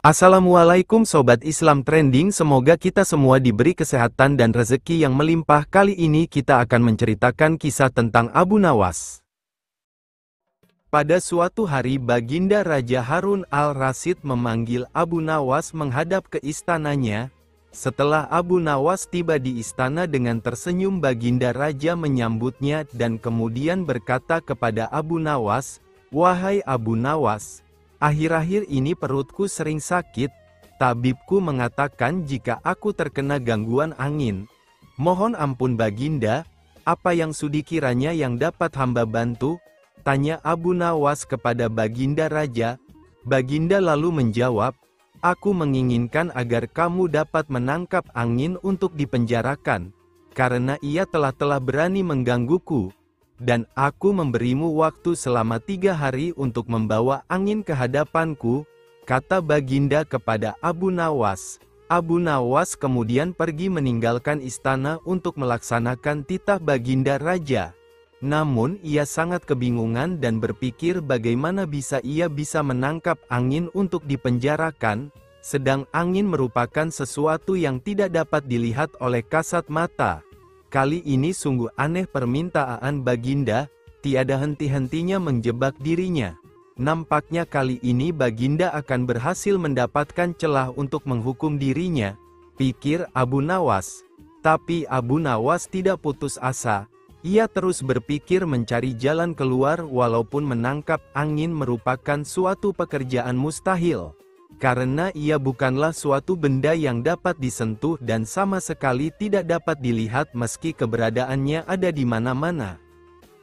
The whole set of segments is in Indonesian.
Assalamualaikum Sobat Islam Trending, semoga kita semua diberi kesehatan dan rezeki yang melimpah. Kali ini kita akan menceritakan kisah tentang Abu Nawas. Pada suatu hari Baginda Raja Harun al-Rasyid memanggil Abu Nawas menghadap ke istananya. Setelah Abu Nawas tiba di istana dengan tersenyum, Baginda Raja menyambutnya dan kemudian berkata kepada Abu Nawas, "Wahai Abu Nawas, akhir-akhir ini perutku sering sakit, tabibku mengatakan jika aku terkena gangguan angin. Mohon ampun Baginda, apa yang sudi kiranya yang dapat hamba bantu?" tanya Abu Nawas kepada Baginda Raja. Baginda lalu menjawab, "Aku menginginkan agar kamu dapat menangkap angin untuk dipenjarakan, karena ia telah berani menggangguku. Dan aku memberimu waktu selama 3 hari untuk membawa angin ke hadapanku," kata Baginda kepada Abu Nawas. Abu Nawas kemudian pergi meninggalkan istana untuk melaksanakan titah Baginda Raja. Namun ia sangat kebingungan dan berpikir bagaimana ia bisa menangkap angin untuk dipenjarakan, sedang angin merupakan sesuatu yang tidak dapat dilihat oleh kasat mata. Kali ini sungguh aneh permintaan Baginda, tiada henti-hentinya menjebak dirinya. Nampaknya kali ini Baginda akan berhasil mendapatkan celah untuk menghukum dirinya, pikir Abu Nawas. Tapi Abu Nawas tidak putus asa. Ia terus berpikir mencari jalan keluar walaupun menangkap angin merupakan suatu pekerjaan mustahil. Karena ia bukanlah suatu benda yang dapat disentuh dan sama sekali tidak dapat dilihat meski keberadaannya ada di mana-mana.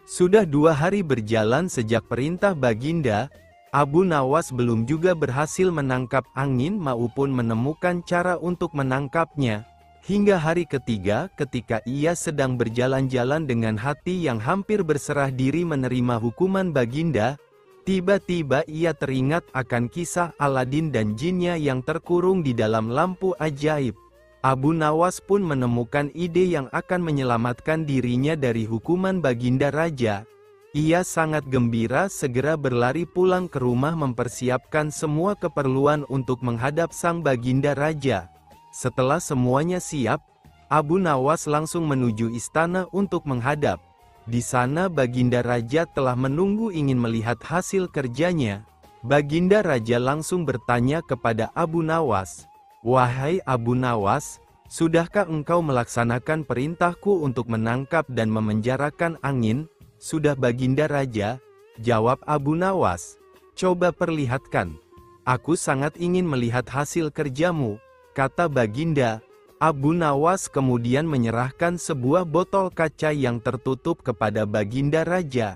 Sudah 2 hari berjalan sejak perintah Baginda, Abu Nawas belum juga berhasil menangkap angin maupun menemukan cara untuk menangkapnya. Hingga hari ketiga ketika ia sedang berjalan-jalan dengan hati yang hampir berserah diri menerima hukuman Baginda, tiba-tiba ia teringat akan kisah Aladin dan jinnya yang terkurung di dalam lampu ajaib. Abu Nawas pun menemukan ide yang akan menyelamatkan dirinya dari hukuman Baginda Raja. Ia sangat gembira segera berlari pulang ke rumah mempersiapkan semua keperluan untuk menghadap sang Baginda Raja. Setelah semuanya siap, Abu Nawas langsung menuju istana untuk menghadap. Di sana Baginda Raja telah menunggu ingin melihat hasil kerjanya. Baginda Raja langsung bertanya kepada Abu Nawas, "Wahai Abu Nawas, sudahkah engkau melaksanakan perintahku untuk menangkap dan memenjarakan angin?" "Sudah Baginda Raja," jawab Abu Nawas. "Coba perlihatkan. Aku sangat ingin melihat hasil kerjamu," kata Baginda. Abu Nawas kemudian menyerahkan sebuah botol kaca yang tertutup kepada Baginda Raja.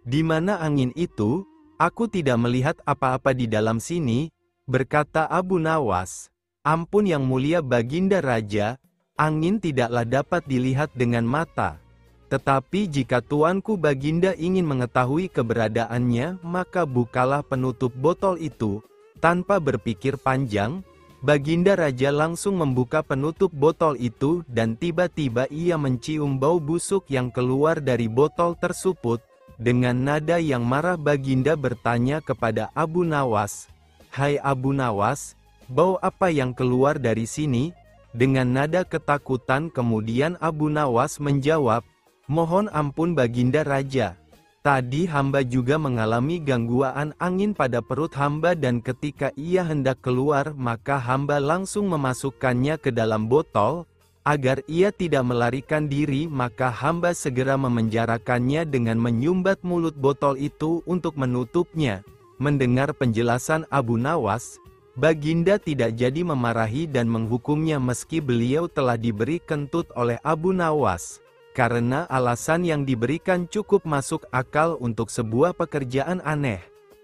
"Di mana angin itu? Aku tidak melihat apa-apa di dalam sini," berkata Abu Nawas. "Ampun yang mulia Baginda Raja, angin tidaklah dapat dilihat dengan mata. Tetapi jika tuanku Baginda ingin mengetahui keberadaannya, maka bukalah penutup botol itu." Tanpa berpikir panjang, Baginda Raja langsung membuka penutup botol itu dan tiba-tiba ia mencium bau busuk yang keluar dari botol tersebut. Dengan nada yang marah Baginda bertanya kepada Abu Nawas, "Hai Abu Nawas, bau apa yang keluar dari sini?" Dengan nada ketakutan kemudian Abu Nawas menjawab, "Mohon ampun Baginda Raja. Tadi hamba juga mengalami gangguan angin pada perut hamba dan ketika ia hendak keluar maka hamba langsung memasukkannya ke dalam botol. Agar ia tidak melarikan diri maka hamba segera memenjarakannya dengan menyumbat mulut botol itu untuk menutupnya." Mendengar penjelasan Abu Nawas, Baginda tidak jadi memarahi dan menghukumnya meski beliau telah diberi kentut oleh Abu Nawas. Karena alasan yang diberikan cukup masuk akal untuk sebuah pekerjaan aneh.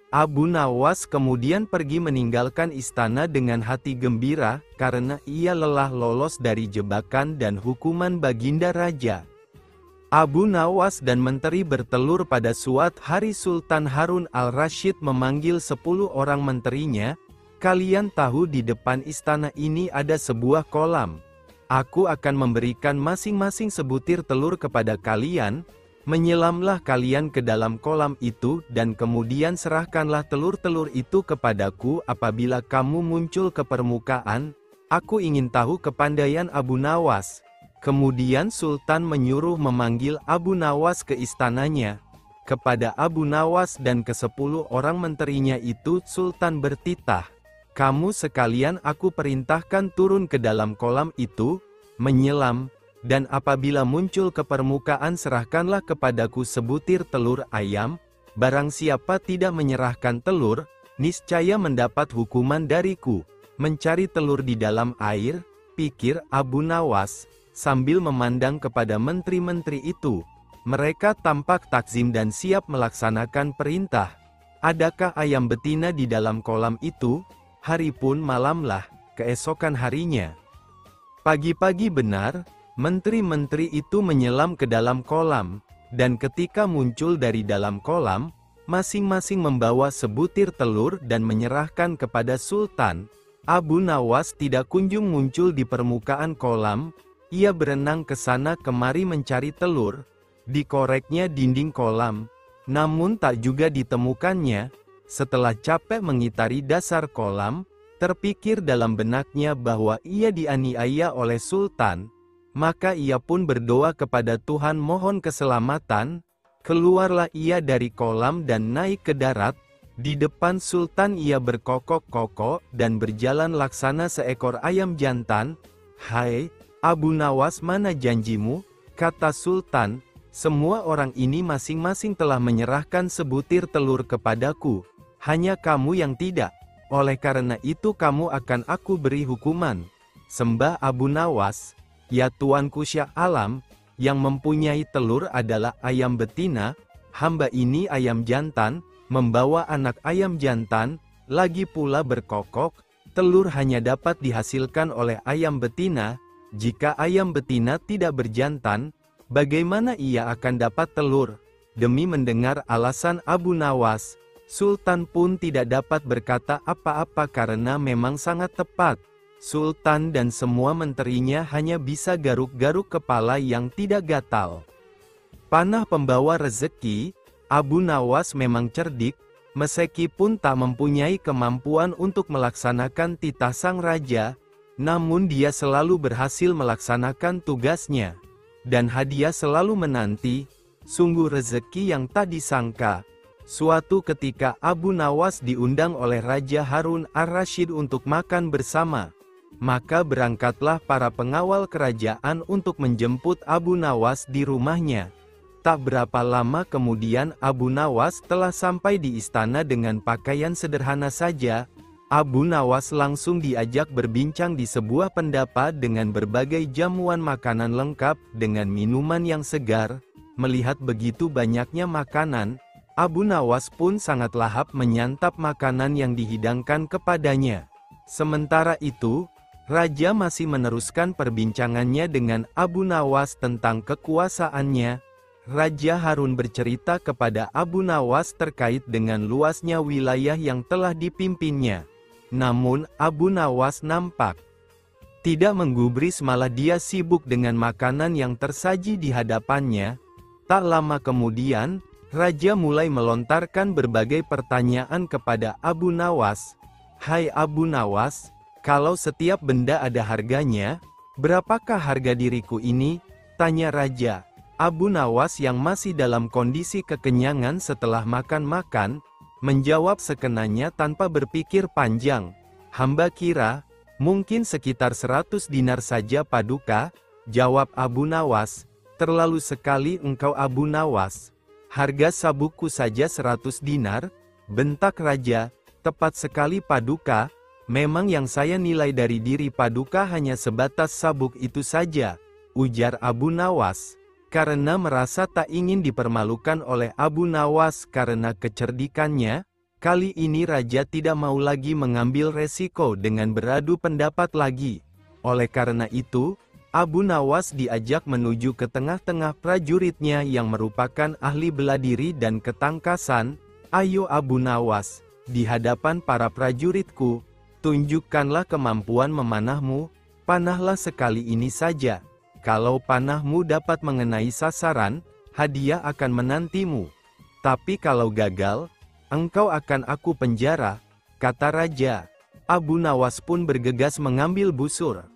Abu Nawas kemudian pergi meninggalkan istana dengan hati gembira, karena ia lelah lolos dari jebakan dan hukuman Baginda Raja. Abu Nawas dan menteri bertelur pada suatu hari Sultan Harun al-Rasyid memanggil 10 orang menterinya, "Kalian tahu di depan istana ini ada sebuah kolam. Aku akan memberikan masing-masing sebutir telur kepada kalian. Menyelamlah kalian ke dalam kolam itu dan kemudian serahkanlah telur-telur itu kepadaku apabila kamu muncul ke permukaan. Aku ingin tahu kepandaian Abu Nawas." Kemudian Sultan menyuruh memanggil Abu Nawas ke istananya. Kepada Abu Nawas dan ke-10 orang menterinya itu Sultan bertitah, "Kamu sekalian aku perintahkan turun ke dalam kolam itu, menyelam, dan apabila muncul ke permukaan serahkanlah kepadaku sebutir telur ayam. Barang siapa tidak menyerahkan telur, niscaya mendapat hukuman dariku." "Mencari telur di dalam air," pikir Abu Nawas, sambil memandang kepada menteri-menteri itu. Mereka tampak takzim dan siap melaksanakan perintah. "Adakah ayam betina di dalam kolam itu?" Hari pun malamlah, keesokan harinya. Pagi-pagi benar, menteri-menteri itu menyelam ke dalam kolam, dan ketika muncul dari dalam kolam, masing-masing membawa sebutir telur dan menyerahkan kepada Sultan. Abu Nawas tidak kunjung muncul di permukaan kolam. Ia berenang ke sana kemari mencari telur. Dikoreknya dinding kolam, namun tak juga ditemukannya. Setelah capek mengitari dasar kolam, terpikir dalam benaknya bahwa ia dianiaya oleh Sultan. Maka ia pun berdoa kepada Tuhan mohon keselamatan. Keluarlah ia dari kolam dan naik ke darat. Di depan Sultan ia berkokok-kokok dan berjalan laksana seekor ayam jantan. "Hai, Abu Nawas, mana janjimu?" kata Sultan. "Semua orang ini masing-masing telah menyerahkan sebutir telur kepadaku. Hanya kamu yang tidak. Oleh karena itu kamu akan aku beri hukuman." Sembah Abu Nawas, "Ya Tuanku Syah Alam, yang mempunyai telur adalah ayam betina, hamba ini ayam jantan, membawa anak ayam jantan, lagi pula berkokok. Telur hanya dapat dihasilkan oleh ayam betina. Jika ayam betina tidak berjantan, bagaimana ia akan dapat telur?" Demi mendengar alasan Abu Nawas, Sultan pun tidak dapat berkata apa-apa karena memang sangat tepat. Sultan dan semua menterinya hanya bisa garuk-garuk kepala yang tidak gatal. Panah pembawa rezeki, Abu Nawas memang cerdik, meskipun tak mempunyai kemampuan untuk melaksanakan titah sang raja, namun dia selalu berhasil melaksanakan tugasnya. Dan hadiah selalu menanti, sungguh rezeki yang tak disangka. Suatu ketika Abu Nawas diundang oleh Raja Harun ar-Rasyid untuk makan bersama. Maka berangkatlah para pengawal kerajaan untuk menjemput Abu Nawas di rumahnya. Tak berapa lama kemudian Abu Nawas telah sampai di istana dengan pakaian sederhana saja. Abu Nawas langsung diajak berbincang di sebuah pendapa dengan berbagai jamuan makanan lengkap dengan minuman yang segar. Melihat begitu banyaknya makanan, Abu Nawas pun sangat lahap menyantap makanan yang dihidangkan kepadanya. Sementara itu, Raja masih meneruskan perbincangannya dengan Abu Nawas tentang kekuasaannya. Raja Harun bercerita kepada Abu Nawas terkait dengan luasnya wilayah yang telah dipimpinnya. Namun, Abu Nawas nampak tidak menggubris, malah dia sibuk dengan makanan yang tersaji di hadapannya. Tak lama kemudian, Raja mulai melontarkan berbagai pertanyaan kepada Abu Nawas. "Hai Abu Nawas, kalau setiap benda ada harganya, berapakah harga diriku ini?" tanya Raja. Abu Nawas yang masih dalam kondisi kekenyangan setelah makan-makan, menjawab sekenanya tanpa berpikir panjang. "Hamba kira, mungkin sekitar 100 dinar saja Paduka," jawab Abu Nawas. "Terlalu sekali engkau Abu Nawas. Harga sabukku saja 100 dinar, bentak Raja. "Tepat sekali Paduka, memang yang saya nilai dari diri Paduka hanya sebatas sabuk itu saja," ujar Abu Nawas. Karena merasa tak ingin dipermalukan oleh Abu Nawas karena kecerdikannya, kali ini Raja tidak mau lagi mengambil resiko dengan beradu pendapat lagi. Oleh karena itu, Abu Nawas diajak menuju ke tengah-tengah prajuritnya yang merupakan ahli bela diri dan ketangkasan. "Ayo Abu Nawas, di hadapan para prajuritku, tunjukkanlah kemampuan memanahmu. Panahlah sekali ini saja. Kalau panahmu dapat mengenai sasaran, hadiah akan menantimu. Tapi kalau gagal, engkau akan aku penjara, kata raja. Abu Nawas pun bergegas mengambil busur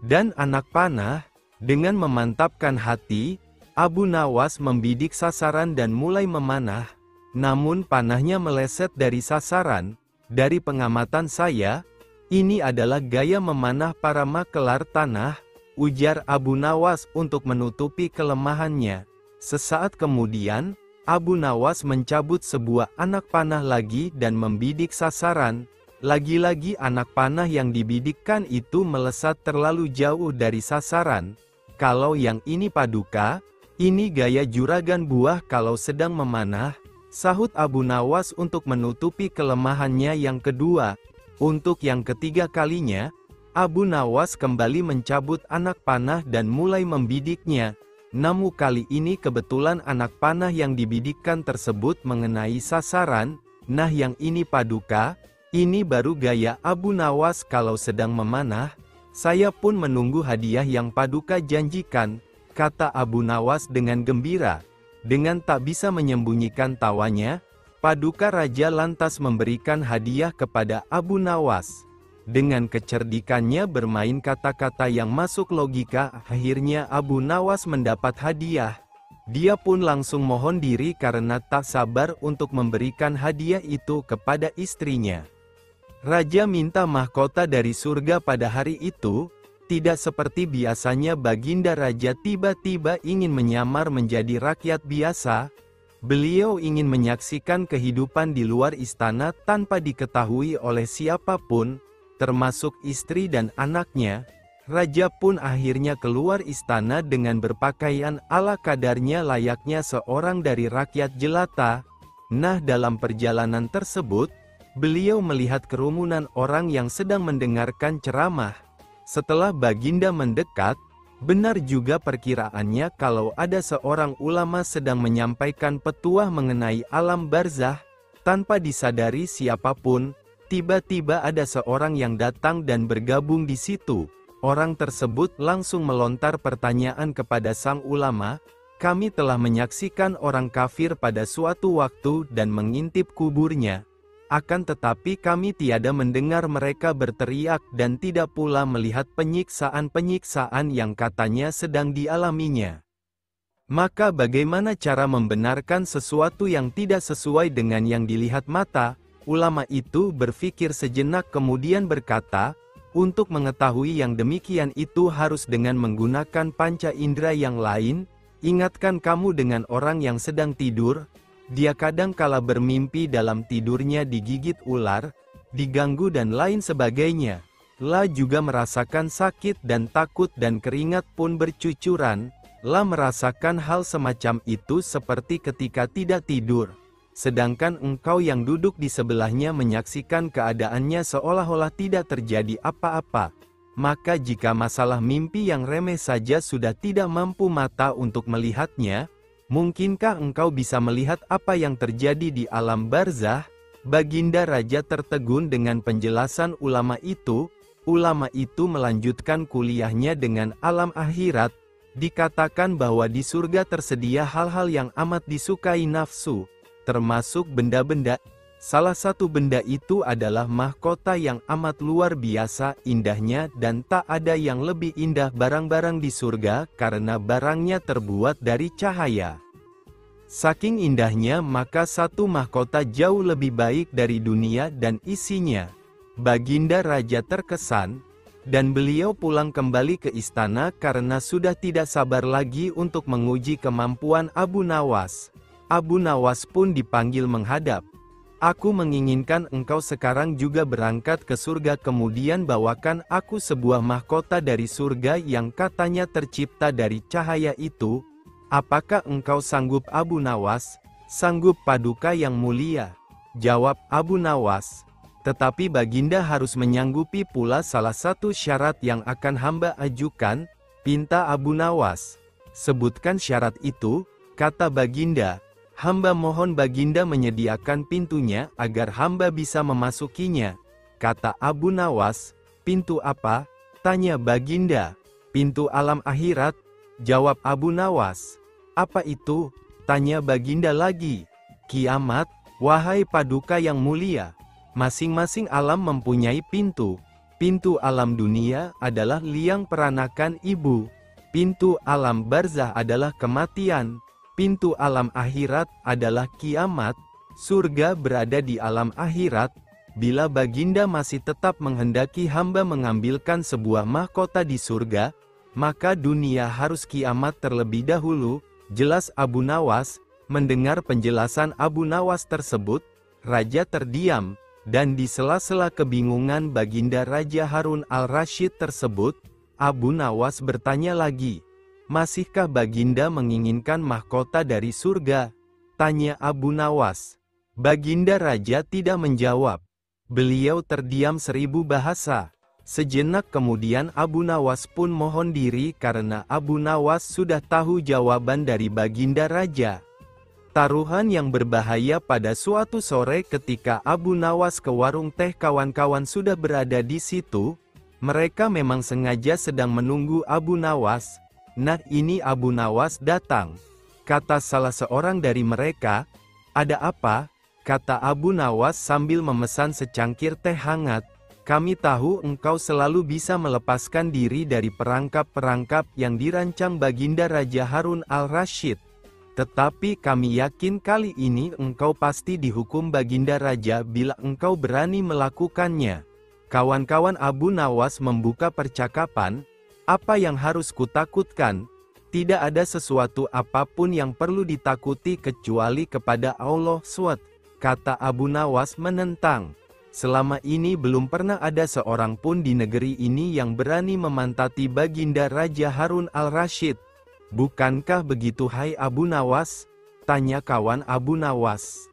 dan anak panah. Dengan memantapkan hati, Abu Nawas membidik sasaran dan mulai memanah. Namun panahnya meleset dari sasaran. Dari pengamatan saya, ini adalah gaya memanah para makelar tanah, ujar Abu Nawas untuk menutupi kelemahannya. Sesaat kemudian, Abu Nawas mencabut sebuah anak panah lagi dan membidik sasaran. Lagi-lagi anak panah yang dibidikkan itu melesat terlalu jauh dari sasaran. Kalau yang ini paduka, ini gaya juragan buah kalau sedang memanah, sahut Abu Nawas untuk menutupi kelemahannya yang kedua. Untuk yang ketiga kalinya, Abu Nawas kembali mencabut anak panah dan mulai membidiknya. Namun kali ini kebetulan anak panah yang dibidikkan tersebut mengenai sasaran. Nah yang ini paduka, ini baru gaya Abu Nawas kalau sedang memanah. Saya pun menunggu hadiah yang paduka janjikan, kata Abu Nawas dengan gembira. Dengan tak bisa menyembunyikan tawanya, paduka raja lantas memberikan hadiah kepada Abu Nawas. Dengan kecerdikannya bermain kata-kata yang masuk logika, akhirnya Abu Nawas mendapat hadiah. Dia pun langsung mohon diri karena tak sabar untuk memberikan hadiah itu kepada istrinya. Raja minta mahkota dari surga pada hari itu. Tidak seperti biasanya Baginda Raja tiba-tiba ingin menyamar menjadi rakyat biasa. Beliau ingin menyaksikan kehidupan di luar istana tanpa diketahui oleh siapapun, termasuk istri dan anaknya. Raja pun akhirnya keluar istana dengan berpakaian ala kadarnya layaknya seorang dari rakyat jelata. Nah dalam perjalanan tersebut, beliau melihat kerumunan orang yang sedang mendengarkan ceramah. Setelah Baginda mendekat, benar juga perkiraannya kalau ada seorang ulama sedang menyampaikan petuah mengenai alam barzah. Tanpa disadari siapapun, tiba-tiba ada seorang yang datang dan bergabung di situ. Orang tersebut langsung melontar pertanyaan kepada sang ulama. Kami telah menyaksikan orang kafir pada suatu waktu dan mengintip kuburnya. Akan tetapi kami tiada mendengar mereka berteriak dan tidak pula melihat penyiksaan-penyiksaan yang katanya sedang dialaminya. Maka bagaimana cara membenarkan sesuatu yang tidak sesuai dengan yang dilihat mata? Ulama itu berpikir sejenak kemudian berkata, untuk mengetahui yang demikian itu harus dengan menggunakan panca indera yang lain. Ingatkan kamu dengan orang yang sedang tidur, dia kadang kala bermimpi dalam tidurnya digigit ular, diganggu dan lain sebagainya. La juga merasakan sakit dan takut dan keringat pun bercucuran. La merasakan hal semacam itu seperti ketika tidak tidur. Sedangkan engkau yang duduk di sebelahnya menyaksikan keadaannya seolah-olah tidak terjadi apa-apa. Maka jika masalah mimpi yang remeh saja sudah tidak mampu mata untuk melihatnya, mungkinkah engkau bisa melihat apa yang terjadi di alam barzah? Baginda Raja tertegun dengan penjelasan ulama itu. Ulama itu melanjutkan kuliahnya dengan alam akhirat. Dikatakan bahwa di surga tersedia hal-hal yang amat disukai nafsu, termasuk benda-benda. Salah satu benda itu adalah mahkota yang amat luar biasa indahnya dan tak ada yang lebih indah barang-barang di surga karena barangnya terbuat dari cahaya. Saking indahnya maka satu mahkota jauh lebih baik dari dunia dan isinya. Baginda Raja terkesan, dan beliau pulang kembali ke istana karena sudah tidak sabar lagi untuk menguji kemampuan Abu Nawas. Abu Nawas pun dipanggil menghadap. Aku menginginkan engkau sekarang juga berangkat ke surga kemudian bawakan aku sebuah mahkota dari surga yang katanya tercipta dari cahaya itu. Apakah engkau sanggup Abu Nawas? Sanggup paduka yang mulia, jawab Abu Nawas. Tetapi Baginda harus menyanggupi pula salah satu syarat yang akan hamba ajukan, pinta Abu Nawas. Sebutkan syarat itu, kata Baginda. Hamba mohon Baginda menyediakan pintunya agar hamba bisa memasukinya. Kata Abu Nawas, pintu apa? Tanya Baginda. Pintu alam akhirat, jawab Abu Nawas. Apa itu? Tanya Baginda lagi. Kiamat, wahai Paduka yang mulia. Masing-masing alam mempunyai pintu. Pintu alam dunia adalah liang peranakan ibu. Pintu alam barzah adalah kematian. Pintu alam akhirat adalah kiamat. Surga berada di alam akhirat. Bila Baginda masih tetap menghendaki hamba mengambilkan sebuah mahkota di surga, maka dunia harus kiamat terlebih dahulu, jelas Abu Nawas. Mendengar penjelasan Abu Nawas tersebut, Raja terdiam, dan di sela-sela kebingungan Baginda Raja Harun al-Rasyid tersebut, Abu Nawas bertanya lagi, "Masihkah Baginda menginginkan mahkota dari surga?" tanya Abu Nawas. Baginda Raja tidak menjawab. Beliau terdiam 1000 bahasa. Sejenak kemudian Abu Nawas pun mohon diri karena Abu Nawas sudah tahu jawaban dari Baginda Raja. Taruhan yang berbahaya. Pada suatu sore ketika Abu Nawas ke warung teh, kawan-kawan sudah berada di situ. Mereka memang sengaja sedang menunggu Abu Nawas. Nah, ini Abu Nawas datang. Kata salah seorang dari mereka, "Ada apa?" kata Abu Nawas sambil memesan secangkir teh hangat. "Kami tahu engkau selalu bisa melepaskan diri dari perangkap-perangkap yang dirancang Baginda Raja Harun al-Rasyid. Tetapi kami yakin kali ini engkau pasti dihukum Baginda Raja bila engkau berani melakukannya." Kawan-kawan Abu Nawas membuka percakapan, "Apa yang harus kutakutkan? Tidak ada sesuatu apapun yang perlu ditakuti kecuali kepada Allah SWT," kata Abu Nawas menentang. "Selama ini belum pernah ada seorang pun di negeri ini yang berani memantati Baginda Raja Harun al-Rasyid. Bukankah begitu hai Abu Nawas?" tanya kawan Abu Nawas.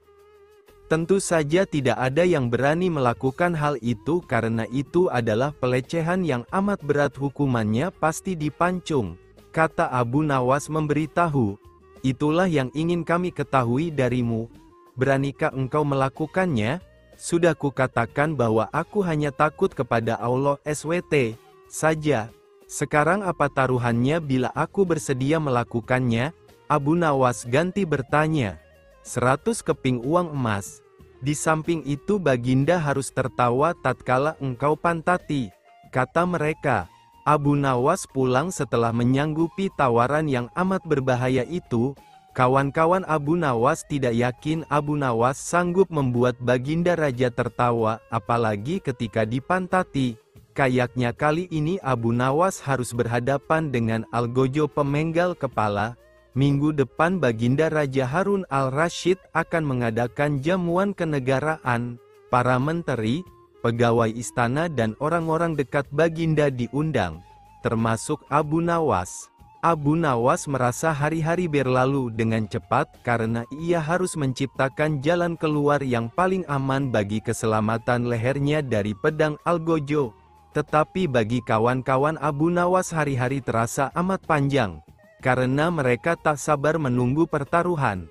"Tentu saja tidak ada yang berani melakukan hal itu karena itu adalah pelecehan yang amat berat, hukumannya pasti dipancung," kata Abu Nawas memberitahu. "Itulah yang ingin kami ketahui darimu. Beranikah engkau melakukannya? Sudah kukatakan bahwa aku hanya takut kepada Allah SWT saja. Sekarang apa taruhannya bila aku bersedia melakukannya?" Abu Nawas ganti bertanya. 100 keping uang emas. Di samping itu Baginda harus tertawa tatkala engkau pantati, kata mereka. Abu Nawas pulang setelah menyanggupi tawaran yang amat berbahaya itu. Kawan-kawan Abu Nawas tidak yakin Abu Nawas sanggup membuat Baginda Raja tertawa, apalagi ketika dipantati. Kayaknya kali ini Abu Nawas harus berhadapan dengan Algojo pemenggal kepala. Minggu depan Baginda Raja Harun al-Rasyid akan mengadakan jamuan kenegaraan. Para menteri, pegawai istana dan orang-orang dekat Baginda diundang, termasuk Abu Nawas. Abu Nawas merasa hari-hari berlalu dengan cepat karena ia harus menciptakan jalan keluar yang paling aman bagi keselamatan lehernya dari pedang Algojo. Tetapi bagi kawan-kawan Abu Nawas hari-hari terasa amat panjang, karena mereka tak sabar menunggu pertaruhan.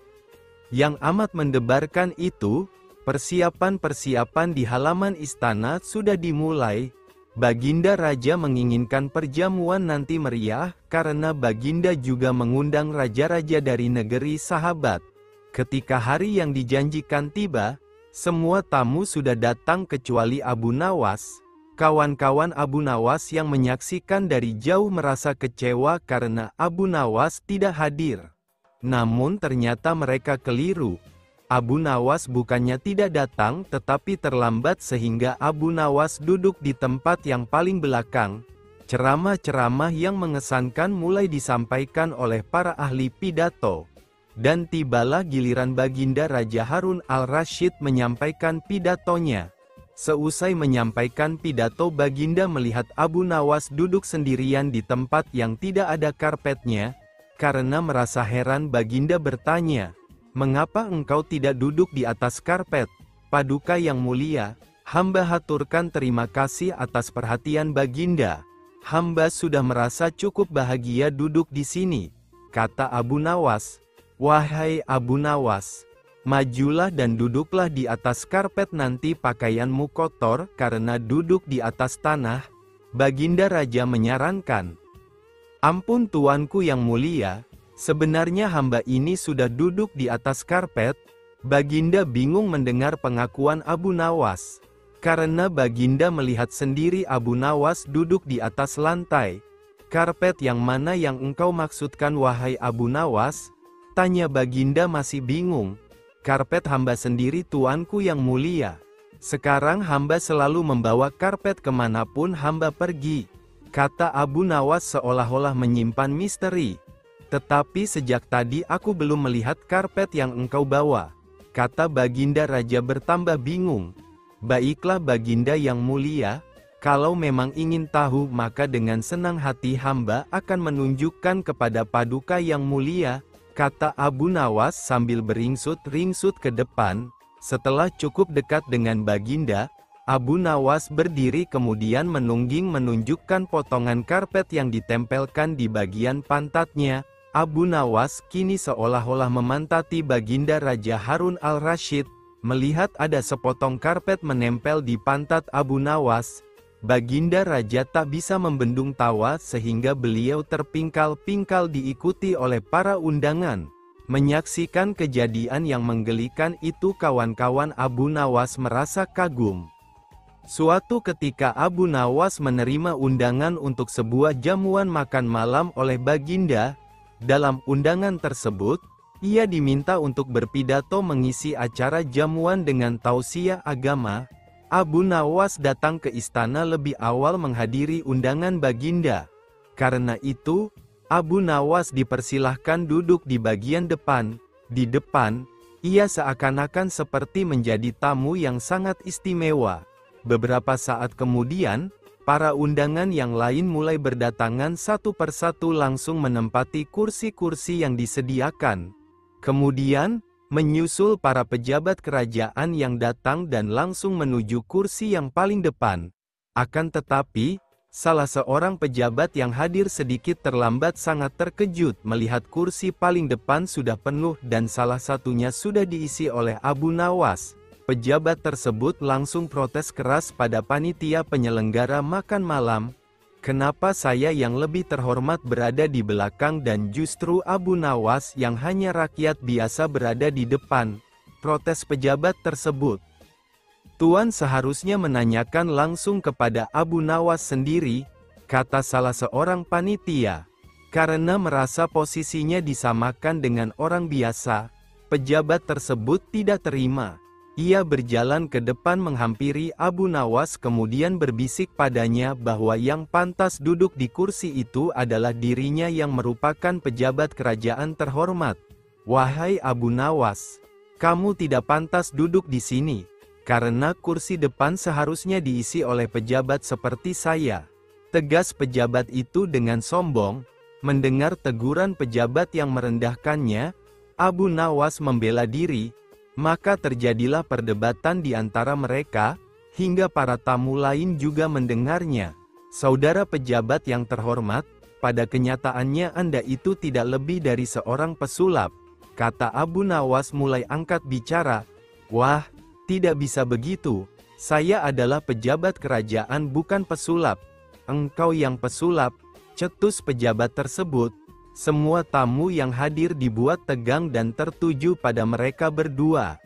Yang amat mendebarkan itu, persiapan-persiapan di halaman istana sudah dimulai. Baginda Raja menginginkan perjamuan nanti meriah, karena Baginda juga mengundang raja-raja dari negeri sahabat. Ketika hari yang dijanjikan tiba, semua tamu sudah datang kecuali Abu Nawas. Kawan-kawan Abu Nawas yang menyaksikan dari jauh merasa kecewa karena Abu Nawas tidak hadir. Namun ternyata mereka keliru. Abu Nawas bukannya tidak datang tetapi terlambat sehingga Abu Nawas duduk di tempat yang paling belakang. Ceramah-ceramah yang mengesankan mulai disampaikan oleh para ahli pidato. Dan tibalah giliran Baginda Raja Harun al-Rasyid menyampaikan pidatonya. Seusai menyampaikan pidato, Baginda melihat Abu Nawas duduk sendirian di tempat yang tidak ada karpetnya. Karena merasa heran, Baginda bertanya, "Mengapa engkau tidak duduk di atas karpet?" "Paduka yang mulia, hamba haturkan terima kasih atas perhatian Baginda. Hamba sudah merasa cukup bahagia duduk di sini," kata Abu Nawas. "Wahai Abu Nawas, majulah dan duduklah di atas karpet, nanti pakaianmu kotor karena duduk di atas tanah," Baginda Raja menyarankan. "Ampun tuanku yang mulia, Sebenarnya hamba ini sudah duduk di atas karpet. Baginda bingung mendengar pengakuan Abu Nawas. Karena Baginda melihat sendiri Abu Nawas duduk di atas lantai. Karpet yang mana yang engkau maksudkan wahai Abu Nawas? Tanya Baginda masih bingung. Karpet hamba sendiri tuanku yang mulia. Sekarang hamba selalu membawa karpet kemanapun hamba pergi. Kata Abu Nawas seolah-olah menyimpan misteri. Tetapi sejak tadi aku belum melihat karpet yang engkau bawa. Kata Baginda. Raja bertambah bingung. Baiklah Baginda yang mulia, kalau memang ingin tahu maka dengan senang hati hamba akan menunjukkan kepada paduka yang mulia, kata Abu Nawas sambil beringsut-ringsut ke depan. Setelah cukup dekat dengan Baginda, Abu Nawas berdiri kemudian menungging menunjukkan potongan karpet yang ditempelkan di bagian pantatnya. Abu Nawas kini seolah-olah memantati Baginda. Raja Harun al-Rasyid melihat ada sepotong karpet menempel di pantat Abu Nawas. Baginda Raja tak bisa membendung tawa sehingga beliau terpingkal-pingkal diikuti oleh para undangan. Menyaksikan kejadian yang menggelikan itu kawan-kawan Abu Nawas merasa kagum. Suatu ketika Abu Nawas menerima undangan untuk sebuah jamuan makan malam oleh Baginda. Dalam undangan tersebut, ia diminta untuk berpidato mengisi acara jamuan dengan tausiah agama. Abu Nawas datang ke istana lebih awal menghadiri undangan Baginda. Karena itu, Abu Nawas dipersilahkan duduk di bagian depan. Di depan, ia seakan-akan seperti menjadi tamu yang sangat istimewa. Beberapa saat kemudian, para undangan yang lain mulai berdatangan satu persatu langsung menempati kursi-kursi yang disediakan. Kemudian, menyusul para pejabat kerajaan yang datang dan langsung menuju kursi yang paling depan. Akan tetapi, salah seorang pejabat yang hadir sedikit terlambat sangat terkejut melihat kursi paling depan sudah penuh dan salah satunya sudah diisi oleh Abu Nawas. Pejabat tersebut langsung protes keras pada panitia penyelenggara makan malam. Kenapa saya yang lebih terhormat berada di belakang dan justru Abu Nawas yang hanya rakyat biasa berada di depan? Protes pejabat tersebut. Tuan seharusnya menanyakan langsung kepada Abu Nawas sendiri, kata salah seorang panitia. Karena merasa posisinya disamakan dengan orang biasa, pejabat tersebut tidak terima. Ia berjalan ke depan menghampiri Abu Nawas kemudian berbisik padanya bahwa yang pantas duduk di kursi itu adalah dirinya yang merupakan pejabat kerajaan terhormat. Wahai Abu Nawas, kamu tidak pantas duduk di sini, karena kursi depan seharusnya diisi oleh pejabat seperti saya. Tegas pejabat itu dengan sombong. Mendengar teguran pejabat yang merendahkannya, Abu Nawas membela diri. Maka terjadilah perdebatan di antara mereka, hingga para tamu lain juga mendengarnya. Saudara pejabat yang terhormat, pada kenyataannya Anda itu tidak lebih dari seorang pesulap, kata Abu Nawas mulai angkat bicara. Wah, tidak bisa begitu, saya adalah pejabat kerajaan bukan pesulap. Engkau yang pesulap, cetus pejabat tersebut. Semua tamu yang hadir dibuat tegang dan tertuju pada mereka berdua.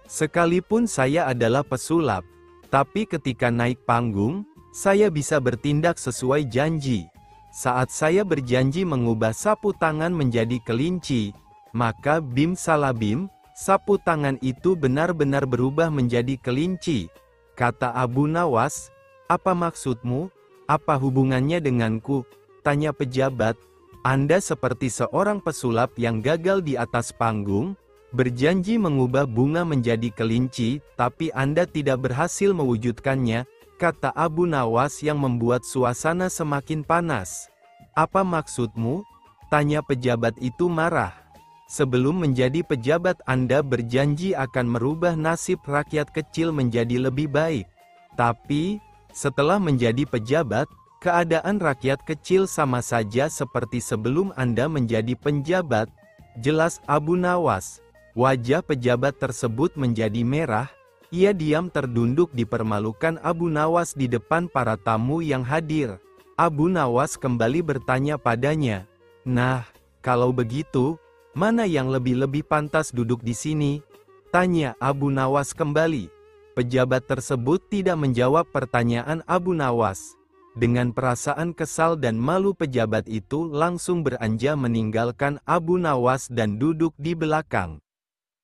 Sekalipun saya adalah pesulap, tapi ketika naik panggung, saya bisa bertindak sesuai janji. Saat saya berjanji mengubah sapu tangan menjadi kelinci, maka bim salabim, sapu tangan itu benar-benar berubah menjadi kelinci. Kata Abu Nawas, apa maksudmu? Apa hubungannya denganku? Tanya pejabat. Anda seperti seorang pesulap yang gagal di atas panggung, berjanji mengubah bunga menjadi kelinci, tapi Anda tidak berhasil mewujudkannya, kata Abu Nawas yang membuat suasana semakin panas. Apa maksudmu? Tanya pejabat itu marah. Sebelum menjadi pejabat Anda berjanji akan merubah nasib rakyat kecil menjadi lebih baik. Tapi, setelah menjadi pejabat, keadaan rakyat kecil sama saja seperti sebelum Anda menjadi penjabat, jelas Abu Nawas. Wajah pejabat tersebut menjadi merah, ia diam terdunduk dipermalukan Abu Nawas di depan para tamu yang hadir. Abu Nawas kembali bertanya padanya, nah, Kalau begitu, mana yang lebih pantas duduk di sini? Tanya Abu Nawas kembali. Pejabat tersebut tidak menjawab pertanyaan Abu Nawas. Dengan perasaan kesal dan malu pejabat itu langsung beranjak meninggalkan Abu Nawas dan duduk di belakang.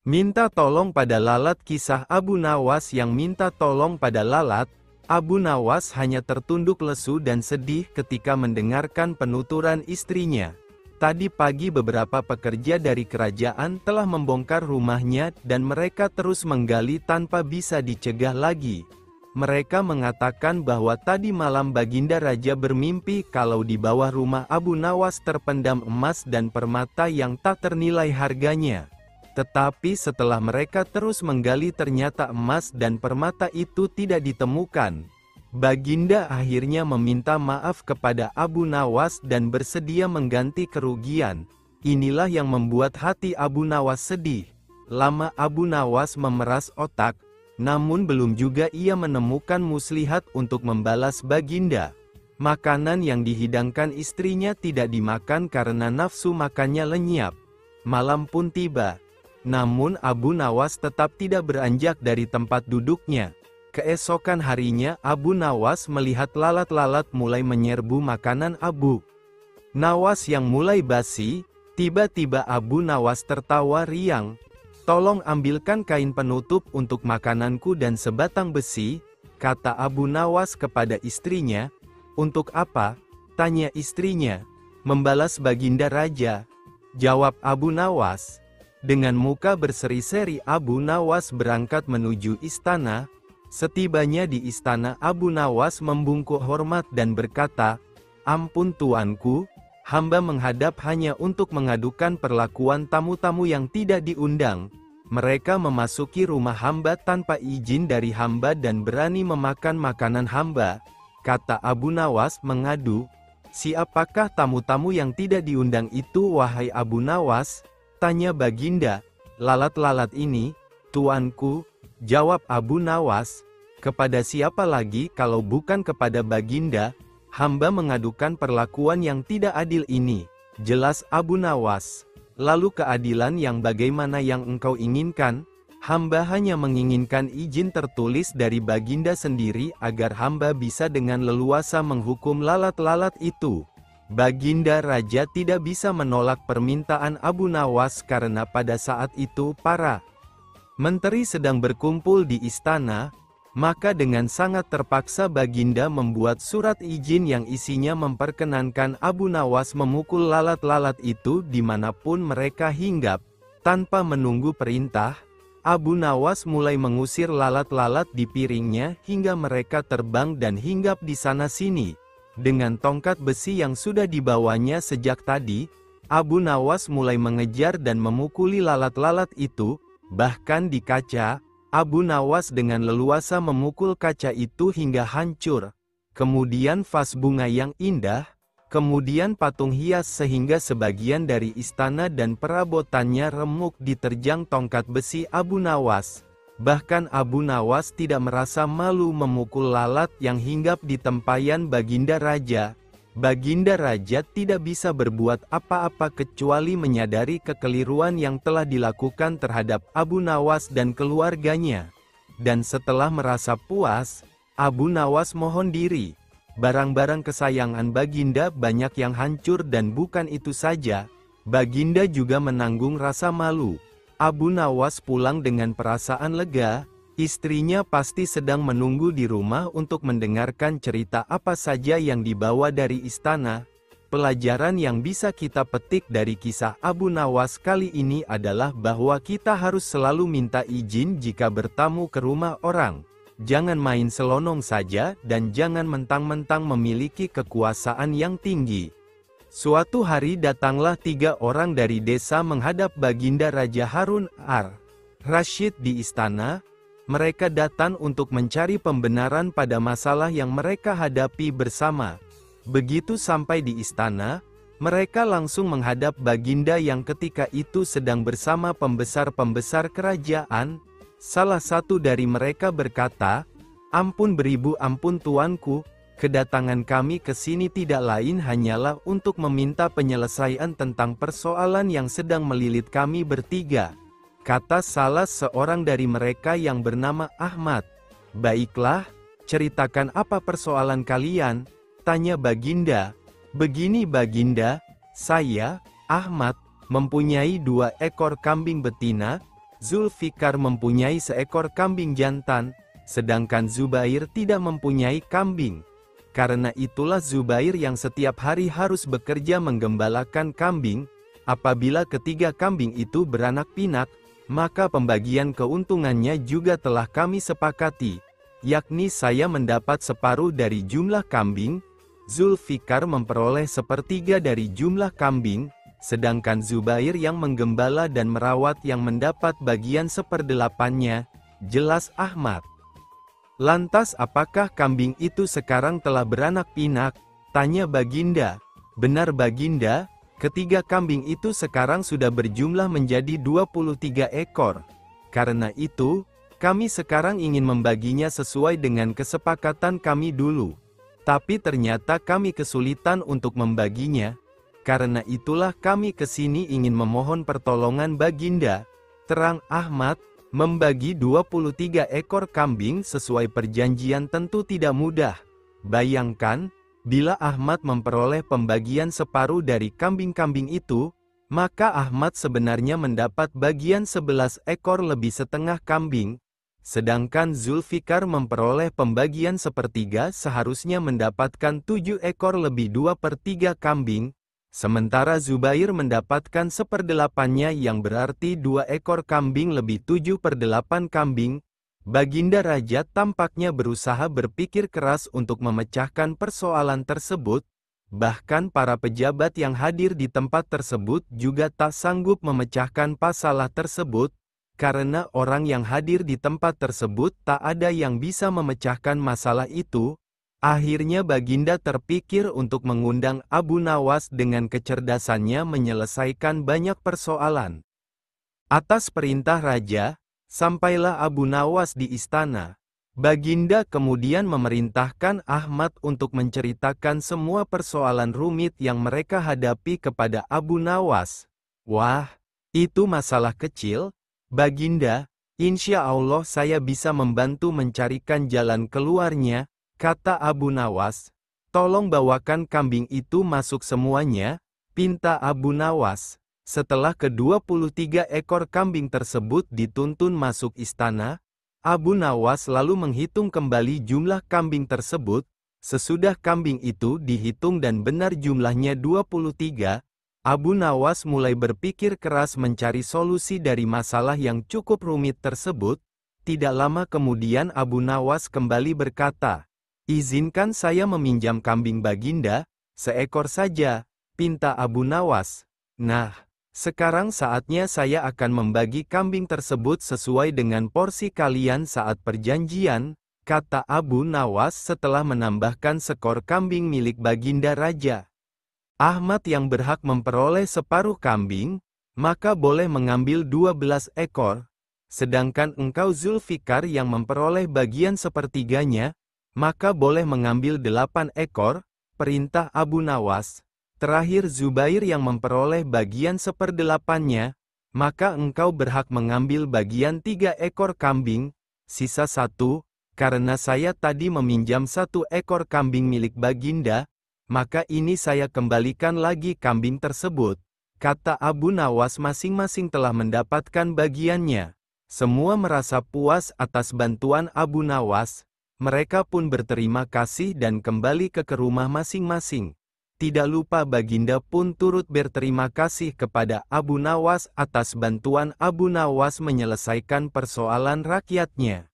Minta tolong pada lalat. Kisah Abu Nawas yang minta tolong pada lalat. Abu Nawas hanya tertunduk lesu dan sedih ketika mendengarkan penuturan istrinya. Tadi pagi beberapa pekerja dari kerajaan telah membongkar rumahnya dan mereka terus menggali tanpa bisa dicegah lagi. Mereka mengatakan bahwa tadi malam Baginda Raja bermimpi kalau di bawah rumah Abu Nawas terpendam emas dan permata yang tak ternilai harganya. Tetapi setelah mereka terus menggali ternyata emas dan permata itu tidak ditemukan. Baginda akhirnya meminta maaf kepada Abu Nawas dan bersedia mengganti kerugian. Inilah yang membuat hati Abu Nawas sedih. Lama Abu Nawas memeras otak. Namun belum juga ia menemukan muslihat untuk membalas Baginda. Makanan yang dihidangkan istrinya tidak dimakan karena nafsu makannya lenyap. Malam pun tiba. Namun Abu Nawas tetap tidak beranjak dari tempat duduknya. Keesokan harinya Abu Nawas melihat lalat-lalat mulai menyerbu makanan Abu Nawas yang mulai basi. Tiba-tiba Abu Nawas tertawa riang. "Tolong ambilkan kain penutup untuk makananku dan sebatang besi," kata Abu Nawas kepada istrinya. "Untuk apa?" tanya istrinya. "Membalas Baginda Raja," jawab Abu Nawas. Dengan muka berseri-seri Abu Nawas berangkat menuju istana. Setibanya di istana Abu Nawas membungkuk hormat dan berkata, "Ampun tuanku, hamba menghadap hanya untuk mengadukan perlakuan tamu-tamu yang tidak diundang. Mereka memasuki rumah hamba tanpa izin dari hamba dan berani memakan makanan hamba," kata Abu Nawas mengadu. "Siapakah tamu-tamu yang tidak diundang itu wahai Abu Nawas?" tanya Baginda. "Lalat-lalat ini, tuanku," jawab Abu Nawas. "Kepada siapa lagi kalau bukan kepada Baginda? Hamba mengadukan perlakuan yang tidak adil ini," jelas Abu Nawas. "Lalu keadilan yang bagaimana yang engkau inginkan?" "Hamba hanya menginginkan izin tertulis dari Baginda sendiri agar hamba bisa dengan leluasa menghukum lalat-lalat itu." Baginda Raja tidak bisa menolak permintaan Abu Nawas karena pada saat itu para menteri sedang berkumpul di istana. Maka dengan sangat terpaksa Baginda membuat surat izin yang isinya memperkenankan Abu Nawas memukul lalat-lalat itu dimanapun mereka hinggap. Tanpa menunggu perintah, Abu Nawas mulai mengusir lalat-lalat di piringnya hingga mereka terbang dan hinggap di sana-sini. Dengan tongkat besi yang sudah dibawanya sejak tadi, Abu Nawas mulai mengejar dan memukuli lalat-lalat itu. Bahkan di kaca, Abu Nawas dengan leluasa memukul kaca itu hingga hancur. Kemudian vas bunga yang indah, kemudian patung hias sehingga sebagian dari istana dan perabotannya remuk diterjang tongkat besi Abu Nawas. Bahkan Abu Nawas tidak merasa malu memukul lalat yang hinggap di tempayan Baginda Raja. Baginda Raja tidak bisa berbuat apa-apa kecuali menyadari kekeliruan yang telah dilakukan terhadap Abu Nawas dan keluarganya. Dan setelah merasa puas, Abu Nawas mohon diri. Barang-barang kesayangan Baginda banyak yang hancur dan bukan itu saja, Baginda juga menanggung rasa malu. Abu Nawas pulang dengan perasaan lega. Istrinya pasti sedang menunggu di rumah untuk mendengarkan cerita apa saja yang dibawa dari istana. Pelajaran yang bisa kita petik dari kisah Abu Nawas kali ini adalah bahwa kita harus selalu minta izin jika bertamu ke rumah orang. Jangan main selonong saja dan jangan mentang-mentang memiliki kekuasaan yang tinggi. Suatu hari datanglah 3 orang dari desa menghadap Baginda Raja Harun ar-Rasyid di istana. Mereka datang untuk mencari pembenaran pada masalah yang mereka hadapi bersama. Begitu sampai di istana, mereka langsung menghadap Baginda yang ketika itu sedang bersama pembesar-pembesar kerajaan. Salah satu dari mereka berkata, "Ampun beribu ampun tuanku, Kedatangan kami ke sini tidak lain hanyalah untuk meminta penyelesaian tentang persoalan yang sedang melilit kami bertiga, kata salah seorang dari mereka yang bernama Ahmad. Baiklah, ceritakan apa persoalan kalian, tanya Baginda. Begini Baginda, saya, Ahmad, mempunyai 2 ekor kambing betina, Zulfikar mempunyai seekor kambing jantan, sedangkan Zubair tidak mempunyai kambing. Karena itulah Zubair yang setiap hari harus bekerja menggembalakan kambing. Apabila ketiga kambing itu beranak pinak, maka pembagian keuntungannya juga telah kami sepakati, yakni saya mendapat separuh dari jumlah kambing, Zulfikar memperoleh sepertiga dari jumlah kambing, sedangkan Zubair yang menggembala dan merawat yang mendapat bagian seperdelapannya, jelas Ahmad. Lantas apakah kambing itu sekarang telah beranak pinak? Tanya Baginda. Benar Baginda, ketiga kambing itu sekarang sudah berjumlah menjadi 23 ekor. Karena itu, kami sekarang ingin membaginya sesuai dengan kesepakatan kami dulu. Tapi ternyata kami kesulitan untuk membaginya. Karena itulah kami kesini ingin memohon pertolongan Baginda. Terang Ahmad. Membagi 23 ekor kambing sesuai perjanjian tentu tidak mudah. Bayangkan, bila Ahmad memperoleh pembagian separuh dari kambing-kambing itu, maka Ahmad sebenarnya mendapat bagian 11 ekor lebih setengah kambing, sedangkan Zulfikar memperoleh pembagian sepertiga seharusnya mendapatkan 7 ekor lebih 2/3 kambing, sementara Zubair mendapatkan seperdelapannya yang berarti 2 ekor kambing lebih 7/8 kambing. Baginda Raja tampaknya berusaha berpikir keras untuk memecahkan persoalan tersebut, bahkan para pejabat yang hadir di tempat tersebut juga tak sanggup memecahkan masalah tersebut, karena orang yang hadir di tempat tersebut tak ada yang bisa memecahkan masalah itu. Akhirnya Baginda terpikir untuk mengundang Abu Nawas dengan kecerdasannya menyelesaikan banyak persoalan. Atas perintah Raja, sampailah Abu Nawas di istana. Baginda kemudian memerintahkan Ahmad untuk menceritakan semua persoalan rumit yang mereka hadapi kepada Abu Nawas. Wah, itu masalah kecil, Baginda, insya Allah saya bisa membantu mencarikan jalan keluarnya, kata Abu Nawas. Tolong bawakan kambing itu masuk semuanya, pinta Abu Nawas. Setelah ke-23 ekor kambing tersebut dituntun masuk istana, Abu Nawas lalu menghitung kembali jumlah kambing tersebut. Sesudah kambing itu dihitung dan benar jumlahnya 23, Abu Nawas mulai berpikir keras mencari solusi dari masalah yang cukup rumit tersebut. Tidak lama kemudian Abu Nawas kembali berkata, "Izinkan saya meminjam kambing Baginda, seekor saja," pinta Abu Nawas. "Nah, sekarang saatnya saya akan membagi kambing tersebut sesuai dengan porsi kalian saat perjanjian," kata Abu Nawas setelah menambahkan skor kambing milik Baginda Raja. Ahmad yang berhak memperoleh separuh kambing, maka boleh mengambil 12 ekor, sedangkan engkau Zulfikar yang memperoleh bagian sepertiganya, maka boleh mengambil 8 ekor, perintah Abu Nawas. Terakhir Zubair yang memperoleh bagian seperdelapannya, maka engkau berhak mengambil bagian 3 ekor kambing, sisa 1, karena saya tadi meminjam 1 ekor kambing milik Baginda, maka ini saya kembalikan lagi kambing tersebut, kata Abu Nawas. Masing-masing telah mendapatkan bagiannya. Semua merasa puas atas bantuan Abu Nawas. Mereka pun berterima kasih dan kembali ke rumah masing-masing. Tidak lupa Baginda pun turut berterima kasih kepada Abu Nawas atas bantuan Abu Nawas menyelesaikan persoalan rakyatnya.